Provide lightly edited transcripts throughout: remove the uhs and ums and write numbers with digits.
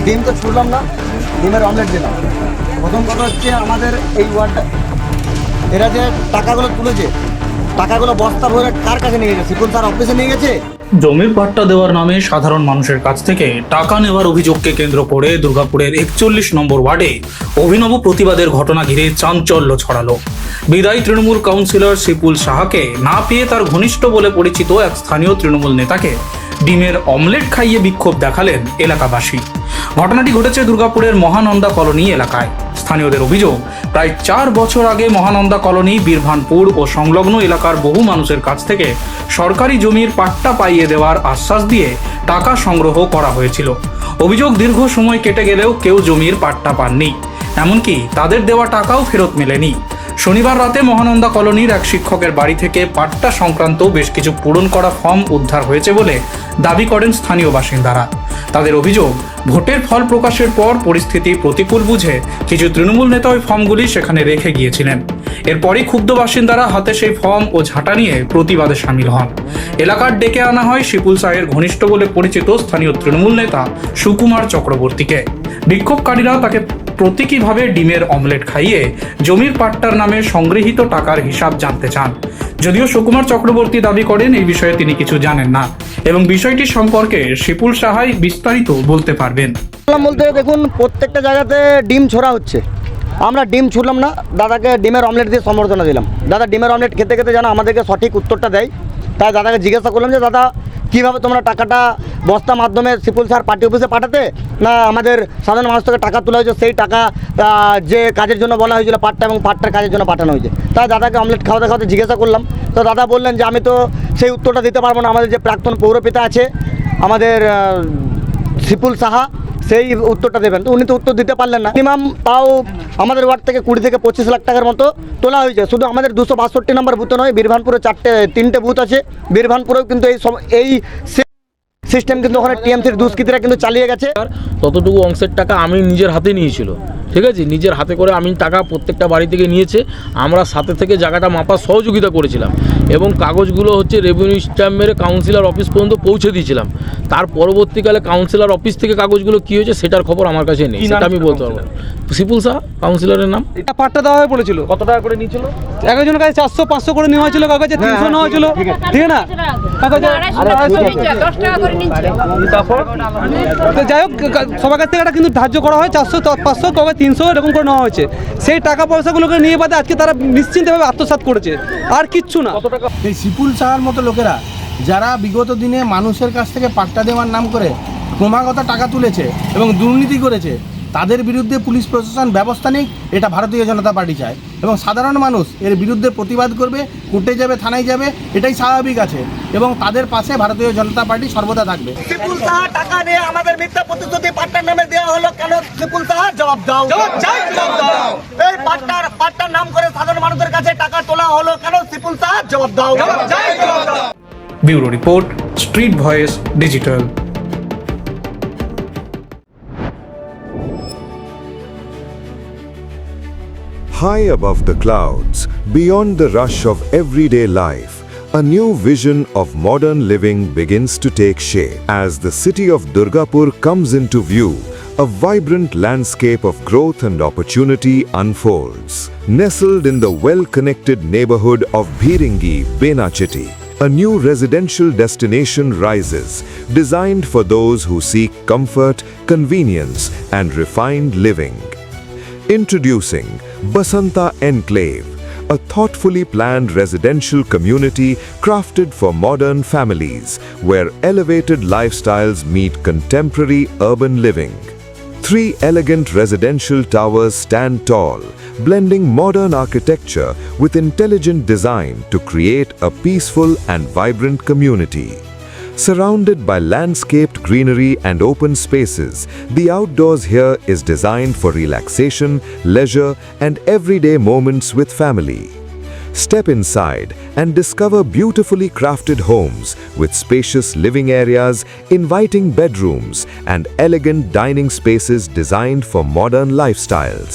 ডিম তো ছুড়লাম না, ডিমের অমলেট দিলাম। প্রথম কথা হচ্ছে আমাদের এই ওয়ার্ডটা, এরা যে টাকাগুলো তুলেছে, টাকাগুলো বস্তা ভরে কার কাছে নিয়ে গেছে? সিপুল স্যার অফিসে নিয়ে গেছে। জমির পাট্টা দেওয়ার নামে সাধারণ মানুষের কাছ থেকে টাকা নেওয়ার অভিযোগকে কেন্দ্র করে দুর্গাপুরের 41 নম্বর ওয়ার্ডে অভিনব প্রতিবাদের ঘটনা ঘিরে চাঞ্চল্য ছড়ালো। বিদায়ী তৃণমূল কাউন্সিলর সিপুল সাহাকে না পেয়ে তার ঘনিষ্ঠ বলে পরিচিত এক স্থানীয় তৃণমূল নেতাকে ডিমের অমলেট খাইয়ে বিক্ষোভ দেখালেন এলাকাবাসী। ঘটনাটি ঘটেছে দুর্গাপুরের মহানন্দা কলোনি এলাকায়। স্থানীয়দের অভিযোগ, প্রায় 4 বছর আগে মহানন্দা কলোনি, বীরভানপুর ও সংলগ্ন এলাকার বহু মানুষের কাছ থেকে সরকারি জমির পাট্টা পাইয়ে দেওয়ার আশ্বাস দিয়ে টাকা সংগ্রহ করা হয়েছিল। অভিযোগ, দীর্ঘ সময় কেটে গেলেও কেউ জমির পাট্টা পাননি, এমনকি তাদের দেওয়া টাকাও ফেরত মেলেনি। শনিবার রাতে মহানন্দা কলোনির এক শিক্ষকের বাড়ি থেকে পাট্টা সংক্রান্ত বেশ কিছু পূরণ করা ফর্ম উদ্ধার হয়েছে বলে দাবি করেন স্থানীয় বাসিন্দারা। তাদের অভিযোগ, ভোটের ফল প্রকাশের পর পরিস্থিতি প্রতিকূল বুঝে কিছু তৃণমূল নেতা ওই ফর্মগুলি সেখানে রেখে গিয়েছিলেন। এরপরই ক্ষুব্ধ বাসিন্দারা হাতে সেই ফর্ম ও ঝাঁটা নিয়ে প্রতিবাদে সামিল হন। এলাকার ডেকে আনা হয় শিপুল সাহের ঘনিষ্ঠ বলে পরিচিত স্থানীয় তৃণমূল নেতা সুকুমার চক্রবর্তীকে। বিক্ষোভকারীরা তাকে প্রতীকীভাবে ডিমের অমলেট খাইয়ে জমির পাট্টার নামে সংগৃহীত টাকার হিসাব জানতে চান। যদিও সুকুমার চক্রবর্তী দাবি করেন এই বিষয়ে তিনি কিছু জানেন না এবং বিষয়টি সম্পর্কে শিপুল সাহাই বিস্তারিত বলতে পারবেন। বলতে দেখুন, প্রত্যেকটা জায়গাতে ডিম ছোড়া হচ্ছে, আমরা ডিম ছুড়লাম না, দাদাকে ডিমের অমলেট দিয়ে সম্বর্ধনা দিলাম। দাদা ডিমের অমলেট খেতে খেতে যেন আমাদেরকে সঠিক উত্তরটা দেয়, তাই দাদাকে জিজ্ঞাসা করলাম যে দাদা কীভাবে তোমরা টাকাটা বস্তা মাধ্যমে সিপুল স্যার পার্টি অফিসে পাঠাতে, না আমাদের সাধারণ মানুষ থেকে টাকা তোলা হয়েছে, সেই টাকা যে কাজের জন্য বলা হয়েছিল পাট্টা এবং পাট্টার কাজের জন্য পাঠানো হয়েছে। তাই দাদাকে অমলেট খাওয়াতে খাওয়াতে জিজ্ঞাসা করলাম, তো দাদা বললেন যে আমি তো সেই উত্তরটা দিতে পারবো না, আমাদের যে প্রাক্তন পৌরপিতা আছে আমাদের সিপুল সাহা, সেই উত্তরটা দেবেন। তো উনি তো উত্তর দিতে পারলেন না। মিনিমাম তাও আমাদের ওয়ার্ড থেকে 20 থেকে 25 লাখ টাকার মতো তোলা হয়েছে। শুধু আমাদের 262 নম্বর বুথে নয়, বীরভানপুরে 3টে বুথ আছে। বীরভানপুরেও কিন্তু এই সিস্টেম কিন্তু ওখানে টিএমসির দুষ্কৃতীরা কিন্তু চালিয়ে গেছে। ততটুকু অংশের টাকা আমি নিজের হাতে নিয়েছিল, ঠিক আছে, নিজের হাতে করে আমি টাকা প্রত্যেকটা বাড়ি থেকে নিয়েছে। আমরা সাথে থেকে জায়গাটা মাপার সহযোগিতা করেছিলাম এবং কাগজগুলো হচ্ছে রেভিনিউ স্ট্যাম্প মেরে কাউন্সিলর অফিস পর্যন্ত পৌঁছে দিয়েছিলাম। তার পরবর্তীকালে কাউন্সিলর অফিস থেকে কাগজগুলো কী হয়েছে সেটার খবর আমার কাছে নেই, সেটা আমি বলতে পারবো। সিপুল শাহ কাউন্সিলরের নাম। এটা পাট্টা দেওয়া হয়ে পড়েছিল। কত টাকা করে নিয়েছিল? একজনের কাছে 400-500 করে নেওয়া হয়েছিল, কাগজে 300 নেওয়া হয়েছিল, ঠিক না? কাগজে 10 টাকা করে নিচ্ছে। তো যাই হোক, সবার কাছ থেকে এটা কিন্তু ধার্য করা হয় 400-500, কবে 300 এরকম করে নেওয়া হয়েছে। সেই টাকা পয়সাগুলোকে নিয়ে বাদে আজকে তারা নিশ্চিন্তভাবে আত্মসাৎ করেছে, আর কিচ্ছু না। এই সিপুল সাহার মতো লোকেরা যারা বিগত দিনে মানুষের কাছ থেকে পাট্টা দেওয়ার নাম করে ক্রমাগত টাকা তুলেছে এবং দুর্নীতি করেছে, তাদের বিরুদ্ধে পুলিশ প্রশাসন ব্যবস্থা নিক, এটা ভারতীয় জনতা পার্টি চায়। এবং সাধারণ মানুষ এর বিরুদ্ধে প্রতিবাদ করবে, কোর্টে যাবে, থানায় যাবে, এটাই স্বাভাবিক আছে এবং তাদের পাশে ভারতীয় জনতা পার্টি সর্বদা থাকবে। সিপুল সাহা টাকা নিয়ে আমাদের মিথ্যা প্রতিশ্রুতি পাট্টার নামে দেওয়া হলো কেন? সিপুল সাহা জবাব দাও। এই পাট্টার নাম করে সাধারণ মানুষের কাছে টাকা তোলা হলো কেন? সিপুল সাহা জবাব দাও। Bureau report, street voice digital. High above the clouds, beyond the rush of everyday life, a new vision of modern living begins to take shape. As the city of Durgapur comes into view, a vibrant landscape of growth and opportunity unfolds. Nestled in the well-connected neighborhood of Bhiringi, Benacheti, a new residential destination rises, designed for those who seek comfort, convenience, and refined living. Introducing Basanta Enclave, a thoughtfully planned residential community crafted for modern families, where elevated lifestyles meet contemporary urban living. 3 elegant residential towers stand tall, blending modern architecture with intelligent design to create a peaceful and vibrant community. Surrounded by landscaped greenery and open spaces, the outdoors here is designed for relaxation, leisure, and everyday moments with family. Step inside and discover beautifully crafted homes with spacious living areas, inviting bedrooms, and elegant dining spaces designed for modern lifestyles.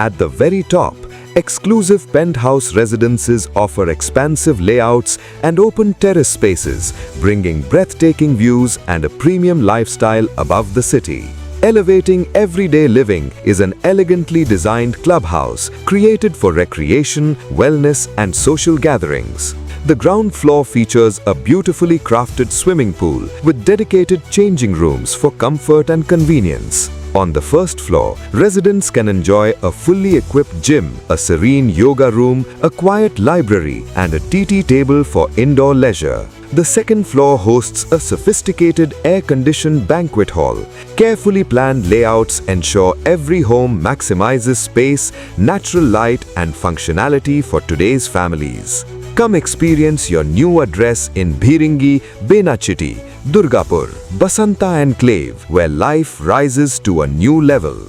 At the very top, exclusive penthouse residences offer expansive layouts and open terrace spaces, bringing breathtaking views and a premium lifestyle above the city. Elevating everyday living is an elegantly designed clubhouse created for recreation, wellness, and social gatherings. The ground floor features a beautifully crafted swimming pool with dedicated changing rooms for comfort and convenience. On the first floor, residents can enjoy a fully equipped gym, a serene yoga room, a quiet library, and a TT table for indoor leisure. The second floor hosts a sophisticated air-conditioned banquet hall. Carefully planned layouts ensure every home maximizes space, natural light, and functionality for today's families. Come experience your new address in Bhiringi, Benachitti, Durgapur, Basanta Enclave, where life rises to a new level.